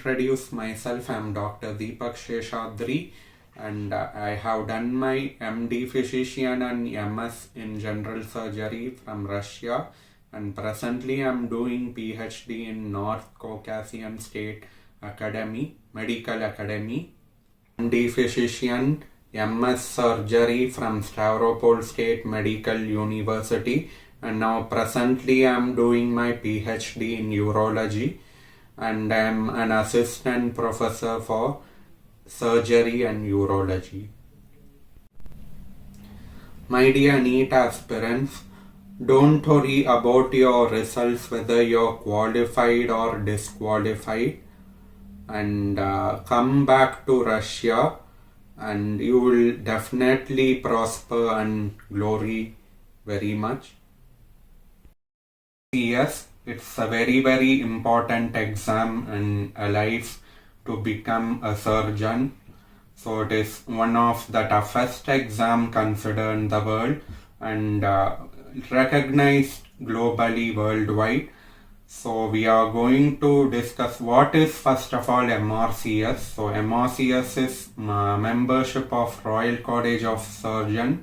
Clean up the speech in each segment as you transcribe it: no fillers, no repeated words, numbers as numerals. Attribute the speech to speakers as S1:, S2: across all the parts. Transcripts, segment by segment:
S1: introduce myself. I am Dr. Deepak Seshadri and I have done my MD Physician and MS in General Surgery from Russia, and presently I am doing PhD in North Caucasian State Academy, Medical Academy. MD Physician, MS Surgery from Stavropol State Medical University, and now presently I am doing my PhD in Urology, and I am an assistant professor for surgery and urology. My dear NEET aspirants, don't worry about your results, whether you're qualified or disqualified, and come back to Russia and you will definitely prosper and glory very much. Yes, it's a very important exam in a life to become a surgeon. So it is one of the toughest exam considered in the world and recognized globally worldwide. So we are going to discuss what is first of all MRCS. So MRCS is membership of Royal College of Surgeons.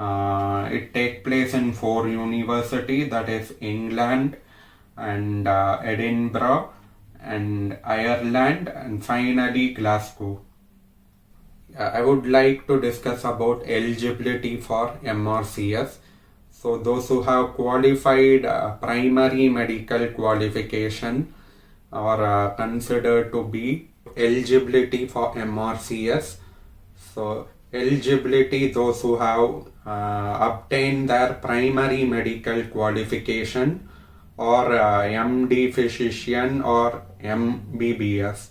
S1: It takes place in 4 universities, that is England and Edinburgh and Ireland and finally Glasgow. I would like to discuss about eligibility for MRCS. So those who have qualified primary medical qualification are considered to be eligibility for MRCS. So eligibility, those who have obtained their primary medical qualification or MD Physician or MBBS,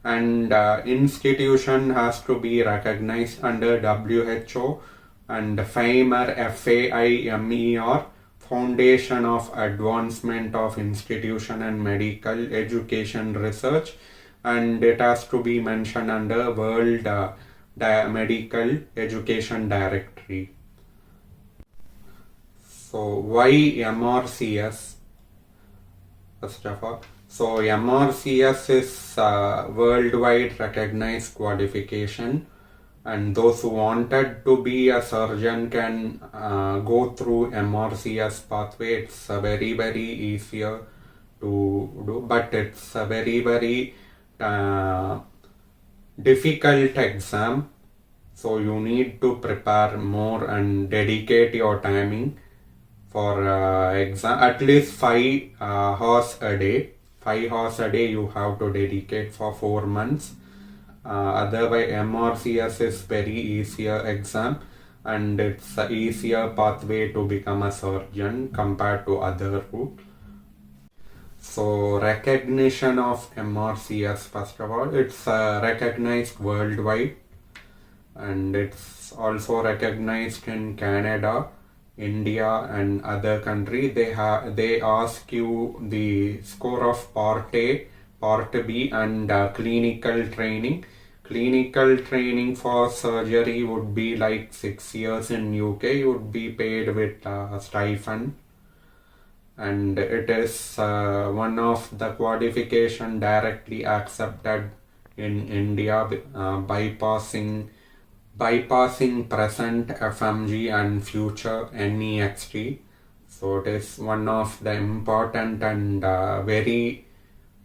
S1: and institution has to be recognized under WHO and FAMER, FAIMER, Foundation of Advancement of Institution and Medical Education Research, and it has to be mentioned under World Medical Education Directory. So why MRCS? First of all, so MRCS is worldwide recognized qualification, and those who wanted to be a surgeon can go through MRCS pathway. It's a very easier to do, but it's a very difficult exam. So you need to prepare more and dedicate your timing for exam, at least 5 hours a day. 5 hours a day you have to dedicate for 4 months. Otherwise MRCS is very easier exam and it's a easier pathway to become a surgeon compared to other route. So recognition of MRCS, first of all, it's recognized worldwide, and it's also recognized in Canada, India and other countries. They ask you the score of Part A, Part B and clinical training. Clinical training for surgery would be like 6 years in UK. You would be paid with stipend, and it is one of the qualification directly accepted in India, bypassing present FMG and future NEXT. So it is one of the important and very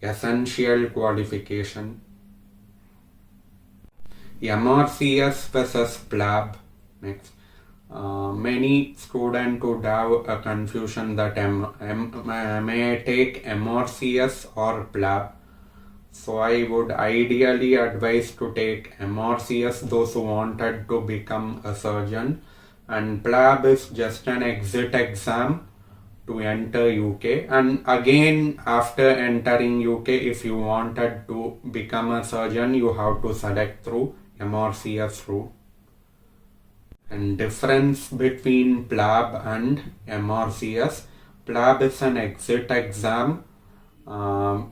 S1: essential qualification. MRCS versus PLAB. Next, many students would have a confusion that may I take MRCS or PLAB. So I would ideally advise to take MRCS, those who wanted to become a surgeon, and PLAB is just an exit exam to enter UK, and again after entering UK, if you wanted to become a surgeon, you have to select through MRCS route. And difference between PLAB and MRCS: PLAB is an exit exam.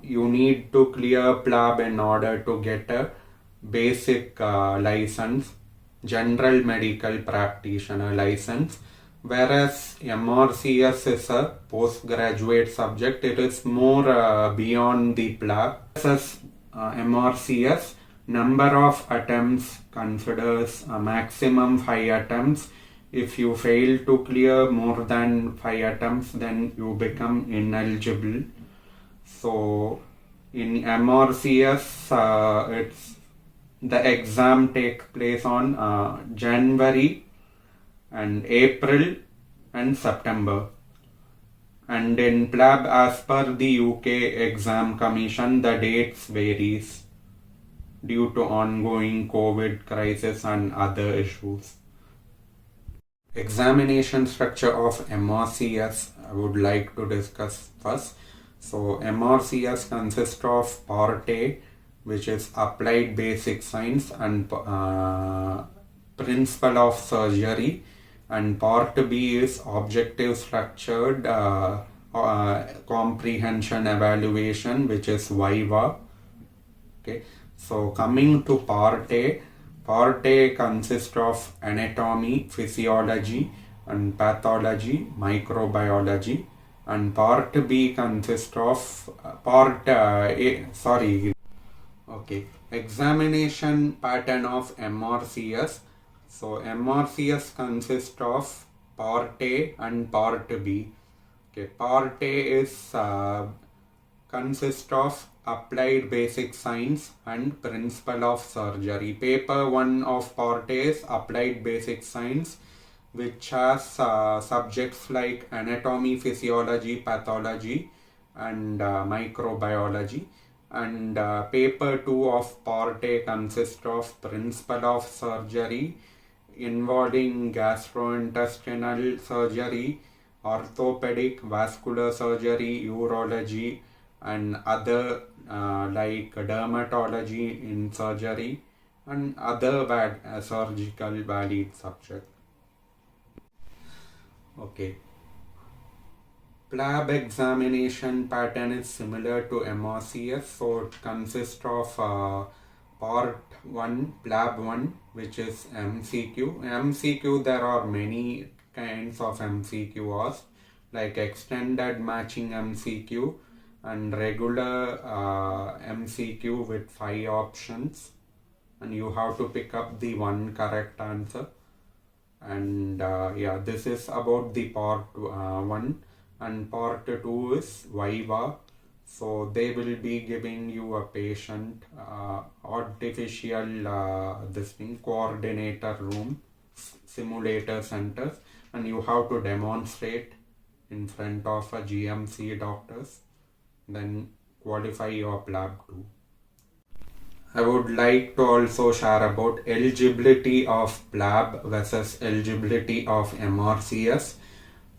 S1: You need to clear PLAB in order to get a basic license, general medical practitioner license, whereas MRCS is a postgraduate subject. It is more beyond the PLAB. MRCS, number of attempts considers a maximum 5 attempts. If you fail to clear more than 5 attempts, then you become ineligible. So in MRCS, the exam takes place on January and April and September. And in PLAB, as per the UK Exam Commission, the dates varies due to ongoing COVID crisis and other issues. Examination structure of MRCS I would like to discuss first. So MRCS consists of Part A, which is Applied Basic Science and Principle of Surgery, and Part B is Objective Structured Comprehension Evaluation, which is VIVA. Okay, so coming to Part A consists of Anatomy, Physiology and Pathology, Microbiology, and Part B consists of examination pattern of MRCS. So MRCS consists of Part A and Part B. Okay, Part A is consists of Applied Basic Science and Principle of Surgery. Paper 1 of Part A is Applied Basic Science, which has subjects like Anatomy, Physiology, Pathology and Microbiology. And paper 2 of Part A consists of Principle of Surgery, involving gastrointestinal surgery, orthopedic, vascular surgery, urology and other like dermatology in surgery and other surgical valid subject. Okay. PLAB examination pattern is similar to MRCS, so it consists of Part 1, PLAB 1, which is MCQ. MCQ, there are many kinds of MCQ asked, like extended matching MCQ and regular MCQ with 5 options, and you have to pick up the one correct answer. And this is about the Part 1. And Part 2 is VIVA. So they will be giving you a patient artificial coordinator room, simulator centers, and you have to demonstrate in front of a GMC doctors, then qualify your PLAB 2. I would like to also share about eligibility of PLAB versus eligibility of MRCS.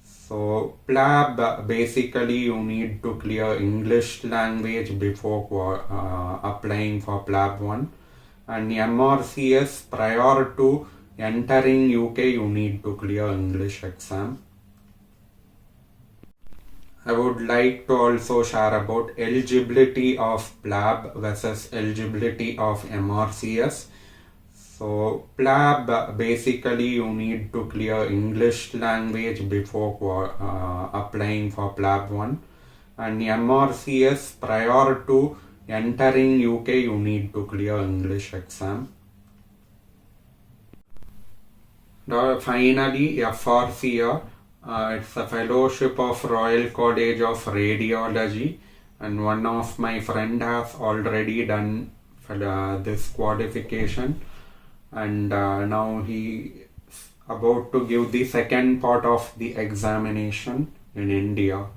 S1: So PLAB, basically you need to clear English language before applying for PLAB 1, and MRCS, prior to entering UK you need to clear English exam. I would like to also share about eligibility of PLAB versus eligibility of MRCS. So PLAB, basically you need to clear English language before applying for PLAB 1, and MRCS, prior to entering UK you need to clear English exam. Finally, FRCR, it's a fellowship of Royal College of Radiology, and one of my friend has already done this qualification, and now he is about to give the second part of the examination in India.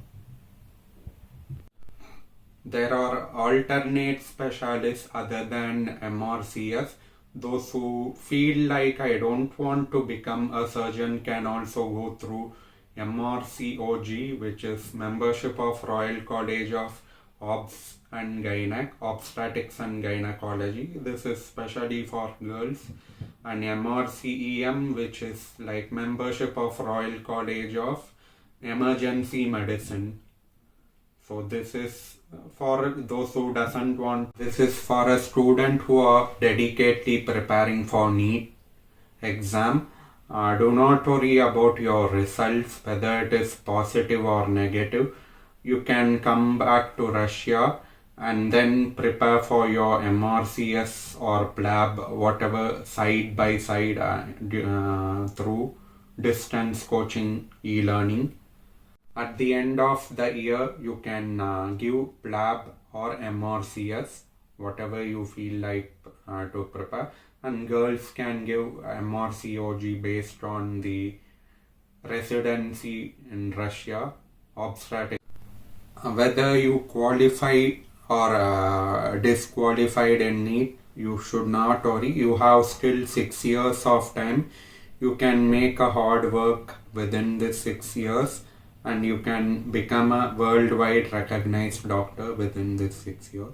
S1: There are alternate specialists other than MRCS. Those who feel like I don't want to become a surgeon can also go through MRCOG, which is Membership of Royal College of Obs and Obstetrics and Gynecology. This is specially for girls. And MRCEM, which is like Membership of Royal College of Emergency Medicine. So this is for those who doesn't want. This is for a student who are dedicatedly preparing for NEET exam. Do not worry about your results, whether it is positive or negative. You can come back to Russia and then prepare for your MRCS or PLAB, whatever, side by side through distance coaching e-learning. At the end of the year, you can give PLAB or MRCS, whatever you feel like to prepare, and girls can give MRCOG based on the residency in Russia, obstetrics. Whether you qualify or disqualified in NEET, you should not worry. You have still 6 years of time. You can make a hard work within this 6 years, and you can become a worldwide recognized doctor within this 6 years.